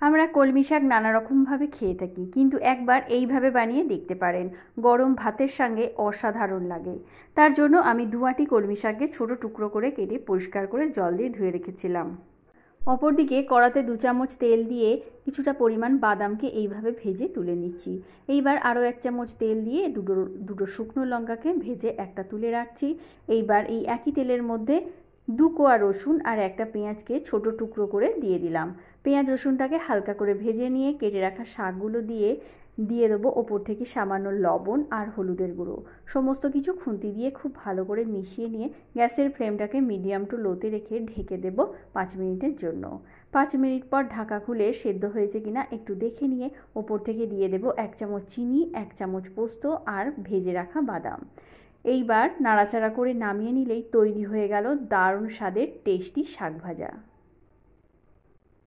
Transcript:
আমরা কলমি শাক নানা রকমভাবে খেয়ে থাকি, কিন্তু একবার এইভাবে বানিয়ে দেখতে পারেন। গরম ভাতের সঙ্গে অসাধারণ লাগে। তার জন্য আমি 2 আঁটি কলমি শাককে ছোট টুকরো করে কেটে পরিষ্কার করে জল দিয়ে ধুয়ে রেখেছিলাম। অপরদিকে কড়াতে 2 চামচ তেল দিয়ে কিছুটা পরিমাণ বাদামকে এইভাবে ভেজে তুলে নিচ্ছি। এইবার আরও 1 চামচ তেল দিয়ে দুটো শুকনো লঙ্কাকে ভেজে একটা তুলে রাখছি। এইবার এই একই তেলের মধ্যে 2 কোয়া রসুন আর একটা পেঁয়াজকে ছোট টুকরো করে দিয়ে দিলাম। পেঁয়াজ রসুনটাকে হালকা করে ভেজে নিয়ে কেটে রাখা শাকগুলো দিয়ে দেবো ওপর থেকে সামান্য লবণ আর হলুদের গুঁড়ো। সমস্ত কিছু খুন্তি দিয়ে খুব ভালো করে মিশিয়ে নিয়ে গ্যাসের ফ্লেমটাকে মিডিয়াম টু লোতে রেখে ঢেকে দেব 5 মিনিটের জন্য। 5 মিনিট পর ঢাকা খুলে সেদ্ধ হয়েছে কিনা একটু দেখে নিয়ে ওপর থেকে দিয়ে দেব 1 চামচ চিনি, 1 চামচ পোস্ত আর ভেজে রাখা বাদাম। এইবার নাড়াচাড়া করে নামিয়ে নিলেই তৈরি হয়ে গেল দারুণ স্বাদের টেস্টি শাক ভাজা।